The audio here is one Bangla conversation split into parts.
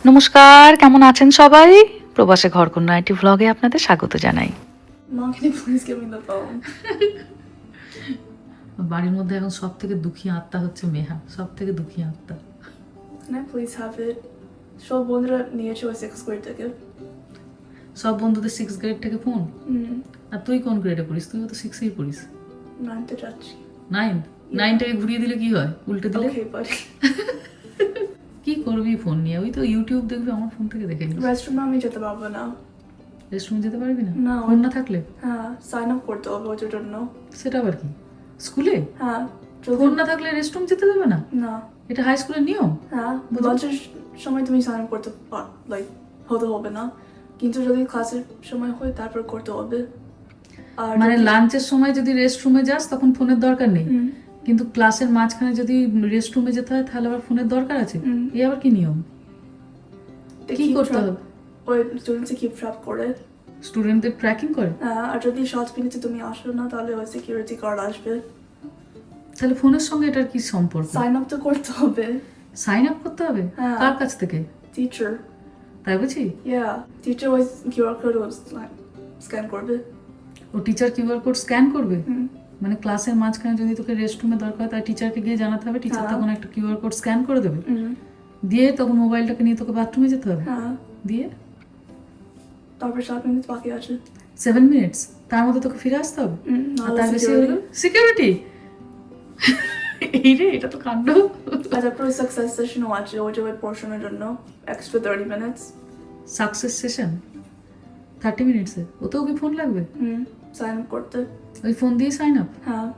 নমস্কার, কেমন আছেন সবাই? প্রবাসে ঘরকন্যা আইটি ভ্লগে আপনাদের স্বাগত জানাই। Mom, can you please give me the phone? বাড়ির মধ্যে এখন সব থেকে দুঃখী আত্মা হচ্ছে মেহা, সব থেকে দুঃখী আত্মা। Can I please have it? সব বন্ধুরা নিয়েছে ওই 6th grade থেকে। সব বন্ধুদের 6th গ্রেড থেকে ফোন। আর তুই কোন গ্রেডে পড়িস? তুইও তো 6এই পড়িস। 9th যাচ্ছি। 9টাকে ঘুরিয়ে দিলে কি হয়? উল্টে দিলে Okay, buddy. কি করবি ফোন নিয়ে? ওই তো ইউটিউব দেখবি, আমার ফোন থেকে দেখে নিস। রেস্টরুমে আমি যেতে পারবো না। রেস্টুরেন্টে যেতে পারবি না? না, ফোন না থাকলে? হ্যাঁ, সাইন আপ করতে হবে ওটার জন্য। সেটা আবার কি? স্কুলে হ্যাঁ, ফোন না থাকলে রেস্টরুম যেতে দেবে না? না, এটা হাই স্কুলের নিয়ম। হ্যাঁ, লাঞ্চের সময় তুমি সাইন আপ করতে হতে হবে না, কিন্তু যদি ক্লাসের সময় হয় তারপর করতে হবে। আর মানে লাঞ্চের সময় যদি রেস্টরুমে যাস তখন ফোনের দরকার নেই, কিন্তু ক্লাসের মাঝখানে যদি রেস্টরুমে যেতে হয় তাহলে আবার ফোনের দরকার আছে? এই আবার কি নিয়ম? কি করতে হবে? ওই স্টুডেন্টসে কিপ ট্র্যাপ করে, স্টুডেন্টদের ট্র্যাকিং করে। আর যদি 7 মিনিটে তুমি আসো না তাহলে ওই সিকিউরিটি গার্ড আসবে। তাহলে ফোনের সঙ্গে এটার কি সম্পর্ক? সাইন আপ তো করতে হবে। সাইন আপ করতে হবে? হ্যাঁ। কার কাছ থেকে? টিচার। তাই বুঝি? টিচার ওই কিউআর কোড স্ক্যান করবে। ও টিচার কিউআর কোড স্ক্যান করবে? মানে ক্লাসের মাঝখানে যদি তোকে রেস্টরুমে দরকার হয় তাই টিচারকে গিয়ে জানাতে হবে, টিচার তখন একটা কিউআর কোড স্ক্যান করে দেবে, দিয়ে তখন মোবাইলটাকে নিয়ে তোকে বাথরুমে যেতে হবে। হ্যাঁ, দিয়ে তারপর 7 মিনিট বাকি আছে। 7 মিনিটস, তার মধ্যে তোকে ফিরে আসতে হবে। আর তার বেশি হলো সিকিউরিটি। এই রে, এটা তো কাণ্ড। আর তারপর সাকসেস সেশনও আছে ওই পোর্শনের জন্য এক্সট্রা 30 মিনিটস। Success session 30 মিনিটসে? ওতেও কি ফোন লাগবে? সাইন আপ করতে। ওই ফোন দিয়ে সাইন আপ? হ্যাঁ।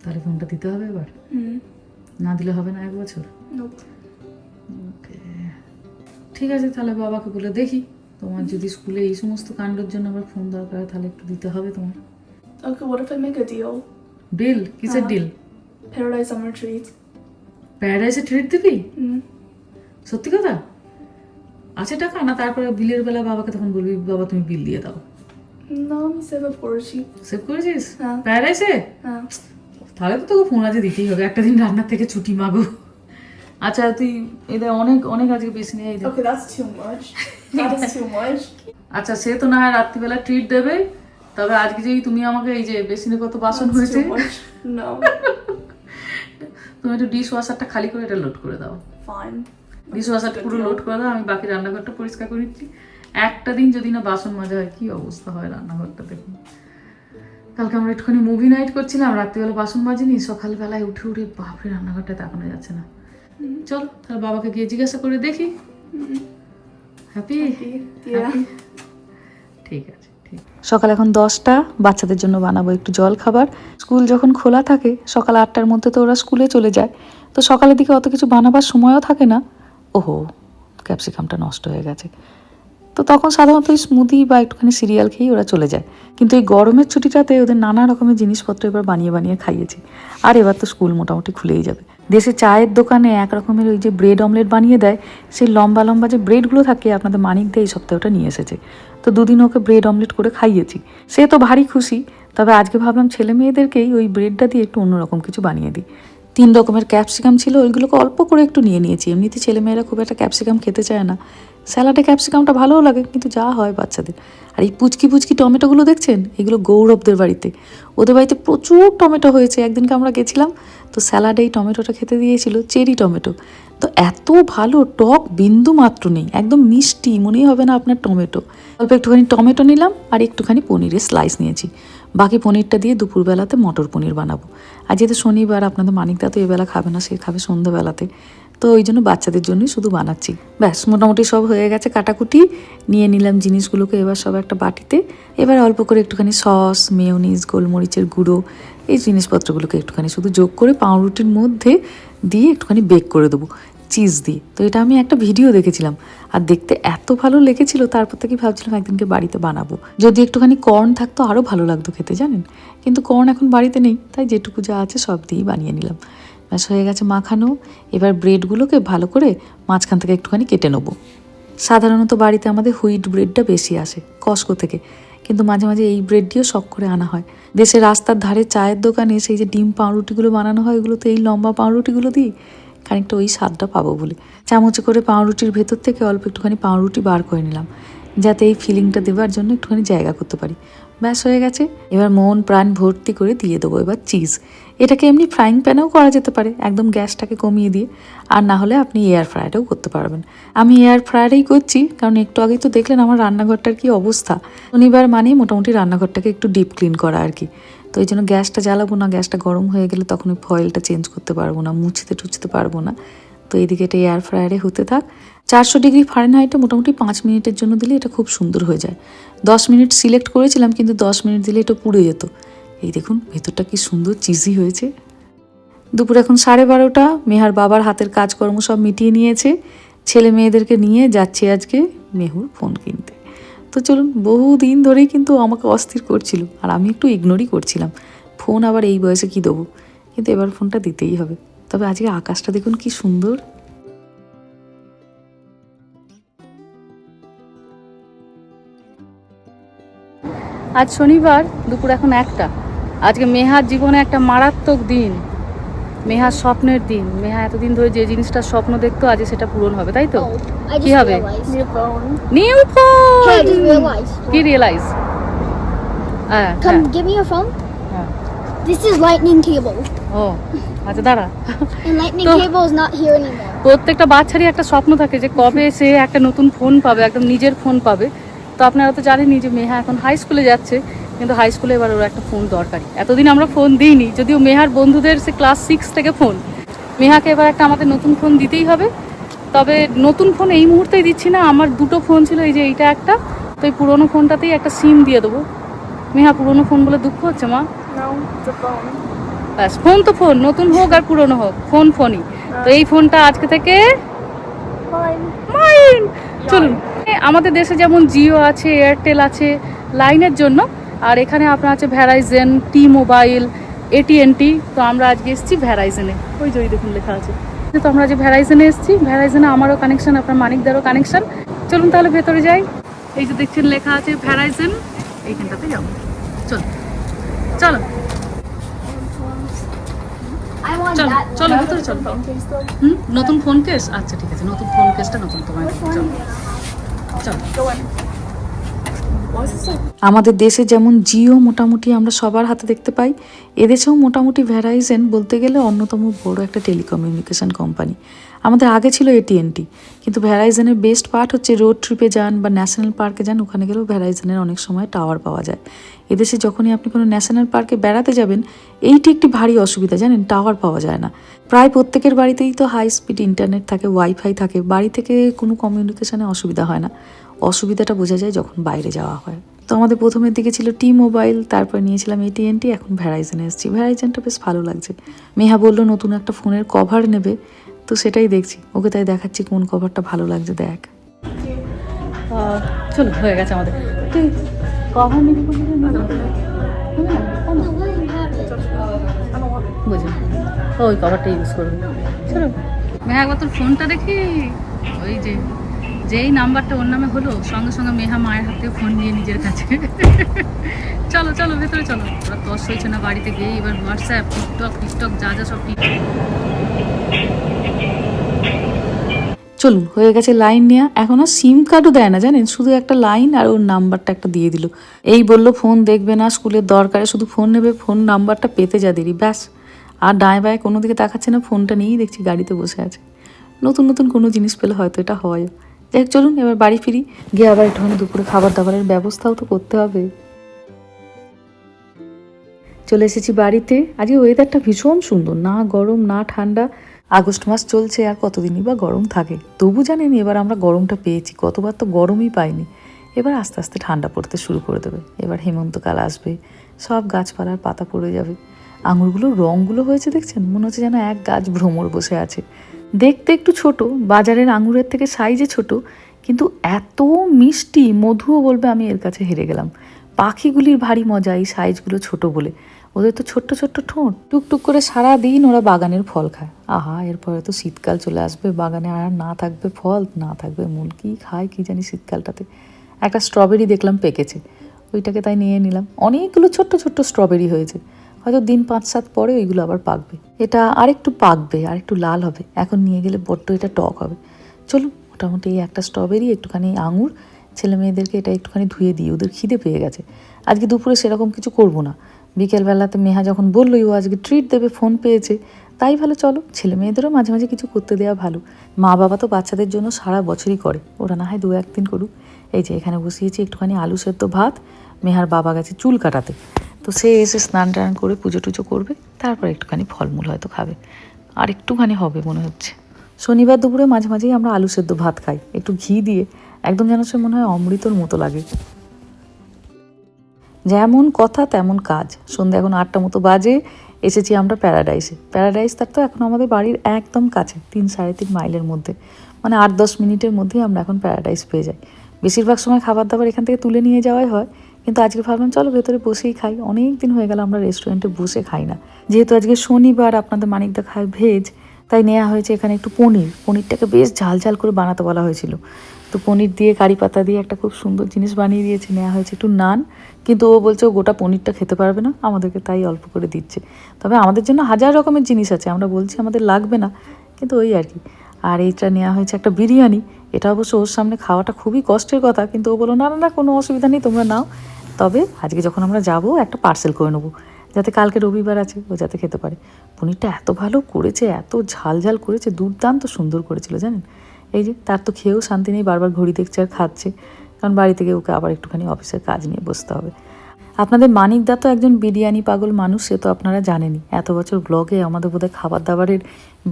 তাহলে ফোনটা দিতে হবে এবার? না দিলে হবে না 1 বছর? ওকে, ঠিক আছে, তাহলে বাবাকে বলে দেখি, তোমার যদি স্কুলে এই সমস্ত কাণ্ডের জন্য আবার ফোন দরকার হয় তাহলে একটু দিতে হবে তোমার। Okay, what if I make a deal? Deal? কিসের ডিল? Paradise summer treat. প্যারাডাইসে ট্রিট দিবি? সত্যি কথা? আছে টাকা? না তারপরে বিলের বেলা বাবাকে তখন বলবি বাবা তুমি বিল দিয়ে দাও? না, আমি সেভ আপ করেছি। সেভ করেছিস হ্যাঁ। প্যারাডাইসে? হ্যাঁ। তাহলে তো তোকে ফোন আজকে দিতেই হবে, একটা দিন রান্নার থেকে ছুটি মাগো। আচ্ছা তুই এদের অনেক অনেক আজকে বেশি নিয়ে Okay, that's too much. That is too much. আচ্ছা সে তো না হয় রাত্রিবেলা ট্রিট দেবে, তবে আজকে যেই তুমি আমাকে এই যে বেসিনে কত বাসন That's হয়েছে, too much. No. তুমি একটু ডিশ ওয়াশারটা খালি করে এটা লোড করে দাও। Fine. ডিশ ওয়াশারটা পুরো লোড করে দাও, আমি বাকি রান্নাঘরটা পরিষ্কার করে দিচ্ছি। একটা দিন যদি না বাসন মাজা হয় কি অবস্থা হয় রান্নাঘরটা দেখুন। কালকে আমরা একটুখানি মুভি নাইট করছিলাম, রাত্রিবেলা বাসন মাজিনি, সকালবেলায় উঠে উঠে বাপরে রান্নাঘরটা তাকানো যাচ্ছে না। চল তাহলে বাবাকে গিয়ে জিজ্ঞাসা করে দেখি। হ্যাপি? Yeah. ঠিক আছে, ঠিক। সকাল এখন 10টা, বাচ্চাদের জন্য বানাবো একটু জল খাবার। স্কুল যখন খোলা থাকে সকাল 8টার মধ্যে তো ওরা স্কুলে চলে যায়, তো সকালের দিকে অত কিছু বানাবার সময়ও থাকে না। ওহো, ক্যাপসিকামটা নষ্ট হয়ে গেছে। তো তখন সাধারণত স্মুদি বা একটুখানি সিরিয়াল খেয়েই ওরা চলে যায়, কিন্তু এই গরমের ছুটিটাতে ওদের নানা রকমের জিনিসপত্র এবার বানিয়ে বানিয়ে খাইয়েছি। আর এবার তো স্কুল মোটামুটি খুলেই যাবে। দেশে চায়ের দোকানে এক রকমের ওই যে ব্রেড অমলেট বানিয়ে দেয়, সেই লম্বা লম্বা যে ব্রেডগুলো থাকে, আপনাদের মানিক দিয়ে এই সপ্তাহে ওটা নিয়ে এসেছে। তো দুদিন ওকে ব্রেড অমলেট করে খাইয়েছি, সে তো ভারী খুশি। তবে আজকে ভাবলাম ছেলে মেয়েদেরকেই ওই ব্রেডটা দিয়ে একটু অন্যরকম কিছু বানিয়ে দিই। 3 রকমের ক্যাপসিকাম ছিল, ওইগুলোকে অল্প করে একটু নিয়ে নিয়েছি। এমনিতে ছেলেমেয়েরা খুব একটা ক্যাপসিকাম খেতে চায় না, স্যালাডে ক্যাপসিকামটা ভালোও লাগে, কিন্তু যা হয় বাচ্চাদের। আর এই পুচকি পুচকি টমেটোগুলো দেখছেন, এগুলো গৌরবদের বাড়িতে, ওদের বাড়িতে প্রচুর টমেটো হয়েছে। একদিনকে আমরা গেছিলাম, তো স্যালাডে এই টমেটোটা খেতে দিয়েছিল, চেরি টমেটো। তো এত ভালো, টক বিন্দু মাত্র নেই, একদম মিষ্টি, মনেই হবে না আপনার টমেটো। অল্প একটুখানি টমেটো নিলাম আর একটুখানি পনিরের স্লাইস নিয়েছি। বাকি পনিরটা দিয়ে দুপুরবেলাতে মটর পনির বানাবো। আর যেহেতু শনিবার, আপনাদের মানিকদা তো এবেলা খাবে না, সে খাবে সন্ধ্যাবেলাতে, তো ওই জন্য বাচ্চাদের জন্যই শুধু বানাচ্ছি। ব্যাস মোটামুটি সব হয়ে গেছে কাটাকুটি, নিয়ে নিলাম জিনিসগুলোকে এবার সব একটা বাটিতে। এবার অল্প করে একটুখানি সস, মেয়োনিজ, গোলমরিচের গুঁড়ো, এই জিনিসপত্রগুলোকে একটুখানি শুধু যোগ করে পাউরুটির মধ্যে দিয়ে একটুখানি বেক করে দেবো চিজ দিয়ে। তো এটা আমি একটা ভিডিও দেখেছিলাম আর দেখতে এত ভালো লেগেছিল, তারপর থেকে ভাবছিলাম একদিনকে বাড়িতে বানাবো। যদি একটুখানি কর্ন থাকতো আরও ভালো লাগতো খেতে, জানেন, কিন্তু কর্ন এখন বাড়িতে নেই, তাই যেটুকু যা আছে সব দিয়েই বানিয়ে নিলাম। ব্যাস হয়ে গেছে মাখানো। এবার ব্রেডগুলোকে ভালো করে মাঝখান থেকে একটুখানি কেটে নেবো। সাধারণত বাড়িতে আমাদের হুইট ব্রেডটা বেশি আসে কস্কো থেকে, কিন্তু মাঝে মাঝে এই ব্রেডটিও শখ করে আনা হয়। দেশের রাস্তার ধারে চায়ের দোকানে সেই যে ডিম পাউরুটিগুলো বানানো হয়, ওগুলো তো এই লম্বা পাউরুটিগুলো দিই, খানিকটা ওই স্বাদটা পাবো বলে চামচে করে পাউরুটির ভেতর থেকে অল্প একটুখানি পাউরুটি বার করে নিলাম, যাতে এই ফিলিংটা দেওয়ার জন্য একটুখানি জায়গা করতে পারি। ব্যাস হয়ে গেছে। এবার মন প্রাণ ভর্তি করে দিয়ে দেবো এবার চিজ। এটাকে এমনি ফ্রাইং প্যানেও করা যেতে পারে, একদম গ্যাসটাকে কমিয়ে দিয়ে, আর না হলে আপনি এয়ার ফ্রায়ারেও করতে পারবেন। আমি এয়ার ফ্রায়ারেই করছি, কারণ একটু আগেই তো দেখলেন আমার রান্নাঘরটার কি অবস্থা। শনিবার মানেই মোটামুটি রান্নাঘরটাকে একটু ডিপ ক্লিন করা আর কি। তো এই জন্য গ্যাসটা জ্বালাবো না, গ্যাসটা গরম হয়ে গেলে তখন ওই ফয়েলটা চেঞ্জ করতে পারবো না, মুছতে টুছতে পারবো না। তো এইদিকে এটা এয়ার ফ্রায়ারে হতে থাক। 400 ডিগ্রি ফারেনহাইটে মোটামুটি 5 মিনিটের জন্য দিলে এটা খুব সুন্দর হয়ে যায়। 10 মিনিট সিলেক্ট করেছিলাম, কিন্তু 10 মিনিট দিলে এটা পুড়ে যেত। এই দেখুন ভেতরটা কি সুন্দর চিজি হয়েছে। দুপুর এখন 12:30। মেহার বাবার হাতের কাজকর্ম সব মিটিয়ে নিয়েছে, ছেলে মেয়েদেরকে নিয়ে যাচ্ছে আজকে মেহুর ফোন কিনতে। তো চলুন, বহুদিন ধরেই কিন্তু আমাকে অস্থির করছিল, আর আমি একটু ইগনোরই করছিলাম। ফোন আবার এই বয়সে কি দেবো, কিন্তু এবার ফোনটা দিতেই হবে। তবে আজকে আকাশটা দেখুন কি সুন্দর। আজ শনিবার, দুপুর এখন 1টা। আজকে মেহার জীবনে একটা মারাত্মক দিন, মেহার স্বপ্নের দিন। মেহা এতদিন ধরে যে জিনিসটা স্বপ্ন দেখতো আজ সেটা পূরণ হবে, তাই তো? I কি just হবে? realized. New phone. New Hey, I phone. just realized. কি রিয়েলাইজ? হ্যাঁ Come, give me your phone. হ্যাঁ। This is lightning cable. ও আচ্ছা, দাঁড়া। And lightning So- cable is not here anymore. প্রত্যেকটা বাচ্চারই একটা স্বপ্ন থাকে যে কবে সে একটা নতুন ফোন পাবে, একদম নিজের ফোন পাবে। তো আপনারা তো জানেনই যে মেহা এখন হাই স্কুলে যাচ্ছে, কিন্তু হাই স্কুলে এবার ওর একটা ফোন দরকারি। এতদিন আমরা ফোন দিইনি, যদিও মেহার বন্ধুদের সে ক্লাস 6 থেকে ফোন। মেহাকে এবার একটা আমাদের নতুন ফোন দিতেই হবে। তবে নতুন ফোন এই মুহূর্তেই দিচ্ছি না, আমার দুটো ফোন ছিল, এই যে এইটা একটা, তো এই পুরোনো ফোনটাতেই একটা সিম দিয়ে দেবো। মেহা পুরোনো ফোন বলে দুঃখ হচ্ছে মা? No, it's a phone. ব্যাস, ফোন তো ফোন, নতুন হোক আর পুরোনো হোক, ফোন ফোনই। তো এই ফোনটা আজকে থেকে Fine. মাইন। চলুন, আমাদের দেশে যেমন জিও আছে, এয়ারটেল আছে লাইনের জন্য, আর এখানে আপনার আছে ভ্যারাইজেন, টি মোবাইল, AT&T। তো আমরা আজকে এসেছি ভ্যারাইজেনে, ওই যে ওই দেখুন লেখা আছে। তো আমরা যে ভ্যারাইজেনে এসেছি, ভ্যারাইজেনে আমারও কানেকশন, আপনার মানিকদারও কানেকশন। চলুন তাহলে ভেতরে যাই। এই যে দেখছেন লেখা আছে ভ্যারাইজেন, এইখানটাতে যাবো। চলো চলো I want চলো that. চলো ভেতরে চলো। Phone case though. নতুন ফোন কেস, আচ্ছা ঠিক আছে, নতুন ফোন কেসটা নতুন তোমায় দেবো। চলো চলো। Go in. Why is it so? আমাদের দেশে যেমন জিও মোটামুটি আমরা সবার হাতে দেখতে পাই, এদেশেও মোটামুটি ভ্যারাইজেন বলতে গেলে অন্যতম বড় একটা টেলিকমিউনিকেশন কোম্পানি। আমাদের আগে ছিল AT&T, কিন্তু ভ্যারাইজেনের বেস্ট পার্ট হচ্ছে রোড ট্রিপে যান বা ন্যাশনাল পার্কে যান, ওখানে গেলেও ভ্যারাইজেনের অনেক সময় টাওয়ার পাওয়া যায়। এদেশে যখনই আপনি কোনো ন্যাশনাল পার্কে বেড়াতে যাবেন, এইটি একটি ভারী অসুবিধা, জানেন, টাওয়ার পাওয়া যায় না। প্রায় প্রত্যেকের বাড়িতেই তো হাই স্পিড ইন্টারনেট থাকে, ওয়াইফাই থাকে, বাড়ি থেকে কোনো কমিউনিকেশনে অসুবিধা হয় না। অসুবিধাটা বোঝা যায় যখন বাইরে যাওয়া হয়। তো আমাদের প্রথমের দিকে ছিল টি মোবাইল, তারপর নিয়েছিলাম AT&T, এখন ভ্যারাইজেনে এসেছি। ভ্যারাইজেনটা বেশ ভালো লাগছে। মেহা বললো নতুন একটা ফোনের কভার নেবে, তো সেটাই দেখছি, ওকে তাই দেখাচ্ছি কোন কভারটা ভালো লাগছে দেখ। চলো হয়ে গেছে আমাদের। তুই কভার নিবি বললি না? No, let him have it. বুঝলি, ওই কভারটা ইউজ করবি। চলো মেহা, একবার তোর ফোনটা দেখি। ওই যে যেই নাম্বারটা ওর নামে হলো, সঙ্গে সঙ্গে মেহা মায়ের হাতে ফোন নিয়ে নিজের কাছে। চলো চলো ভেতরে চলো। ওরা তস হয়েছে না বাড়িতে গিয়ে, এবার হোয়াটসঅ্যাপ, টিকটক যা যা সব ঠিক। চলুন, হয়ে গেছে লাইন নেওয়া। এখন আর সিম কার্ডও দেয় না, জানেন, শুধু একটা লাইন আর ওর নাম্বারটা একটা দিয়ে দিল। এই বললো ফোন দেখবে না, স্কুলের দরকারে শুধু ফোন নেবে, ফোন নাম্বারটা পেতে যা দেরি, ব্যাস। আর ডায় বায় কোনো দিকে তাকাচ্ছে না, ফোনটা নিয়েই দেখছি গাড়িতে বসে আছে। নতুন নতুন কোনো জিনিস পেলে হয়তো এটা হয়। যাই হোক, চলুন এবার বাড়ি ফিরি, গিয়ে আবার একটুখানি দুপুরে খাবার দাবারের ব্যবস্থাও তো করতে হবে। চলে এসেছি বাড়িতে। আজকে ওয়েদারটা ভীষণ সুন্দর, না গরম না ঠান্ডা। আগস্ট মাস চলছে, আর কতদিনই বা গরম থাকে। তবু জানেন এবার আমরা গরমটা পেয়েছি, কতবার তো গরমই পাইনি। এবার আস্তে আস্তে ঠান্ডা পড়তে শুরু করে দেবে। এবার হেমন্তকাল আসবে, সব গাছপালার পাতা পড়ে যাবে। আঙুরগুলোর রঙগুলো হয়েছে দেখছেন, মনে হচ্ছে যেন এক গাছ ভ্রমর বসে আছে। দেখতে একটু ছোট, বাজারের আঙুরের থেকে সাইজে ছোট, কিন্তু এত মিষ্টি, মধুও বলবে আমি এর কাছে হেরে গেলাম। পাখিগুলির ভারী মজা এই সাইজগুলো ছোট বলে। ওদের তো ছোট্ট ছোট্ট ঠোঁট, টুকটুক করে সারা দিন ওরা বাগানের ফল খায়। আহা, এরপরে তো শীতকাল চলে আসবে, বাগানে আর না থাকবে ফল, না থাকবে মূল, কি খায় কি জানি শীতকালটাতে। একটা স্ট্রবেরি দেখলাম পেকেছে, ওইটাকে তাই নিয়ে নিলাম। অনেকগুলো ছোট্ট ছোট্ট স্ট্রবেরি হয়েছে, হয়তো দিন 5-7 পরে ওইগুলো আবার পাকবে। এটা আরেকটু পাকবে, আরেকটু লাল হবে, এখন নিয়ে গেলে বড্ড এটা টক হবে। চলুন, মোটামুটি এই একটা স্ট্রবেরি, একটুখানি আঙুর, ছেলে মেয়েদেরকে এটা একটুখানি ধুয়ে দিই, ওদের খিদে পেয়ে গেছে। আজকে দুপুরে সেরকম কিছু করব না, বিকেলবেলাতে মেহা যখন বললোই ও আজকে ট্রিট দেবে, ফোন পেয়েছে, তাই ভালো চলো ছেলে মেয়েদেরও মাঝে মাঝে কিছু করতে দেওয়া ভালো। মা বাবা তো বাচ্চাদের জন্য সারা বছরই করে, ওরা না হয় 2-1 দিন করুক। এই যে এখানে বসিয়েছি একটুখানি আলু সেদ্ধ ভাত, মেহার বাবা গেছে চুল কাটাতে, তো সে এসে স্নান টান করে পুজো টুজো করবে, তারপর একটুখানি ফলমূল হয়তো খাবে, আর একটুখানি হবে মনে হচ্ছে। শনিবার দুপুরে মাঝে মাঝেই আমরা আলু সেদ্ধ ভাত খাই একটু ঘি দিয়ে, একদম যেন সে মনে হয় অমৃতর মতো লাগে। যেমন কথা তেমন কাজ। সন্ধ্যা এখন 8টা মতো বাজে, এসেছি আমরা প্যারাডাইসে। প্যারাডাইস তার তো এখন আমাদের বাড়ির একদম কাছে, 3-3.5 মাইলের মধ্যে, মানে 8-10 মিনিটের মধ্যেই আমরা এখন প্যারাডাইস পেয়ে যাই। বেশিরভাগ সময় খাবার দাবার এখান থেকে তুলে নিয়ে যাওয়াই হয়, কিন্তু আজকে ভাবলাম চলো ভেতরে বসেই খাই, অনেক দিন হয়ে গেল আমরা রেস্টুরেন্টে বসে খাই না। যেহেতু আজকে শনিবার, আপনাদের মানিকদা খায় ভেজ, তাই নেওয়া হয়েছে এখানে একটু পনিরটাকে বেশ ঝাল ঝাল করে বানাতে বলা হয়েছিল, তো পনির দিয়ে কারি পাতা দিয়ে একটা খুব সুন্দর জিনিস বানিয়ে দিয়েছে। নেওয়া হয়েছে একটু নান, কিন্তু ও বলছে ও গোটা পনিরটা খেতে পারবে না, আমাদেরকে তাই অল্প করে দিচ্ছে। তবে আমাদের জন্য হাজার রকমের জিনিস আছে, আমরা বলছি আমাদের লাগবে না, কিন্তু ওই আর কি। আর এইটা নেওয়া হয়েছে একটা বিরিয়ানি, এটা অবশ্য ওর সামনে খাওয়াটা খুবই কষ্টের কথা, কিন্তু ও বললো না না না কোনো অসুবিধা নেই, তোমরা নাও। তবে আজকে যখন আমরা যাব একটা পার্সেল করে নেবো, যাতে কালকে রবিবার আছে ও যাতে খেতে পারে। পনিরটা এত ভালো করেছে, এত ঝাল ঝাল করেছে, দুর্দান্ত সুন্দর করেছিল জানেন। এই যে তার তো খেয়েও শান্তি নেই, বারবার ঘড়ি দেখছে আর খাচ্ছে, কারণ বাড়ি থেকে ওকে আবার একটুখানি অফিসের কাজ নিয়ে বসতে হবে। আপনাদের মানিকদা তো একজন বিরিয়ানি পাগল মানুষ, সে তো আপনারা জানেনই। এত বছর ব্লগে আমাদের বোধহয় খাবার দাবারের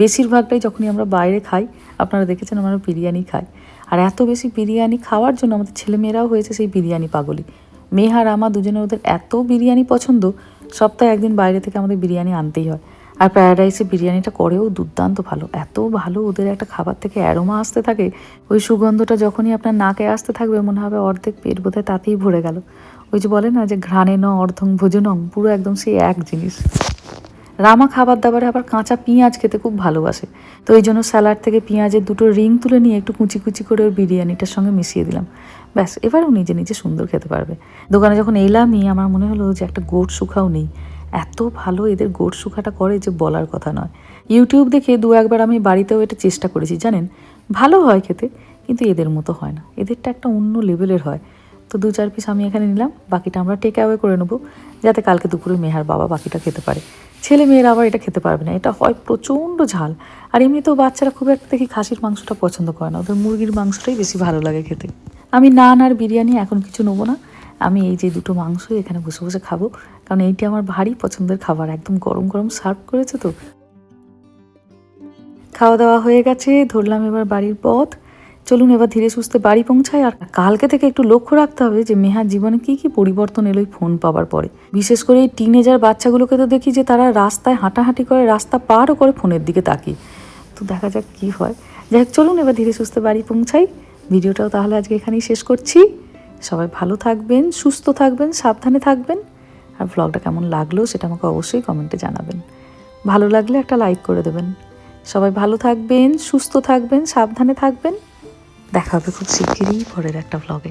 বেশিরভাগটাই যখনই আমরা বাইরে খাই, আপনারা দেখেছেন আমরা বিরিয়ানি খাই। আর এত বেশি বিরিয়ানি খাওয়ার জন্য আমাদের ছেলেমেয়েরাও হয়েছে সেই বিরিয়ানি পাগলই। মেয়ে আর আমার দুজনে ওদের এত বিরিয়ানি পছন্দ, সপ্তাহে একদিন বাইরে থেকে আমাদের বিরিয়ানি আনতেই হয়। আর প্যারাডাইসে বিরিয়ানিটা করেও দুর্দান্ত ভালো, এত ভালো ওদের একটা খাবার থেকে অ্যারোমা আসতে থাকে, ওই সুগন্ধটা যখনই আপনার নাকে আসতে থাকবে মনে হবে অর্ধেক পেট বোধহয় তাতেই ভরে গেল। ওই যে বলে না যে ঘ্রাণে ন অর্ধং ভোজনং, পুরো একদম সেই এক জিনিস। রামা খাবার দাবারে আবার কাঁচা পেঁয়াজ খেতে খুব ভালোবাসে, তো এই জন্য স্যালাড থেকে পেঁয়াজের 2টো রিং তুলে নিয়ে একটু কুচি কুচি করে ওর বিরিয়ানিটার সঙ্গে মিশিয়ে দিলাম, ব্যাস এবারও নিজে নিজে সুন্দর খেতে পারবে। দোকানে যখন এলামই আমার মনে হলো যে একটা গোট শুকাও নেই, এত ভালো এদের গোট শুকাটা করে যে বলার কথা নয়। ইউটিউব দেখে 2-1বার আমি বাড়িতেও এটা চেষ্টা করেছি জানেন, ভালো হয় খেতে, কিন্তু এদের মতো হয় না, এদেরটা একটা অন্য লেভেলের হয়। তো 2-4 পিস আমি এখানে নিলাম, বাকিটা আমরা টেক অ্যাওয়ে করে নেবো, যাতে কালকে দুপুরে মেহার বাবা বাকিটা খেতে পারে। ছেলে মেয়েরা আবার এটা খেতে পারবে না, এটা হয় প্রচণ্ড ঝাল, আর এমনিতেও বাচ্চারা খুব একটা দেখি খাসির মাংসটা পছন্দ করে না, ওদের মুরগির মাংসটাই বেশি ভালো লাগে খেতে। আমি নান আর বিরিয়ানি এখন কিছু নেবো না, আমি এই যে 2টো মাংস এখানে বসে বসে খাবো, কারণ এইটি আমার ভারী পছন্দের খাবার, একদম গরম গরম সার্ভ করেছে তো। খাওয়া দাওয়া হয়ে গেছে, ধরলাম এবার বাড়ির পথ। চলুন এবার ধীরে সুস্থে বাড়ি পৌঁছায়। আর কালকে থেকে একটু লক্ষ্য রাখতে হবে যে মেহার জীবনে কি কি পরিবর্তন এলো ফোন পাওয়ার পরে। বিশেষ করে এই টিনেজার বাচ্চাগুলোকে তো দেখি যে তারা রাস্তায় হাঁটাহাঁটি করে, রাস্তা পারও করে ফোনের দিকে তাকিয়ে, তো দেখা যাক কি হয়। যাই হোক চলুন এবার ধীরে সুস্থে বাড়ি পৌঁছাই। ভিডিওটাও তাহলে আজকে এখানেই শেষ করছি। সবাই ভালো থাকবেন, সুস্থ থাকবেন, সাবধানে থাকবেন। আর ব্লগটা কেমন লাগলো সেটা আমাকে অবশ্যই কমেন্টে জানাবেন। ভালো লাগলে একটা লাইক করে দেবেন। সবাই ভালো থাকবেন, সুস্থ থাকবেন, সাবধানে থাকবেন। দেখা হবে খুব শিগগিরই পরের একটা ব্লগে।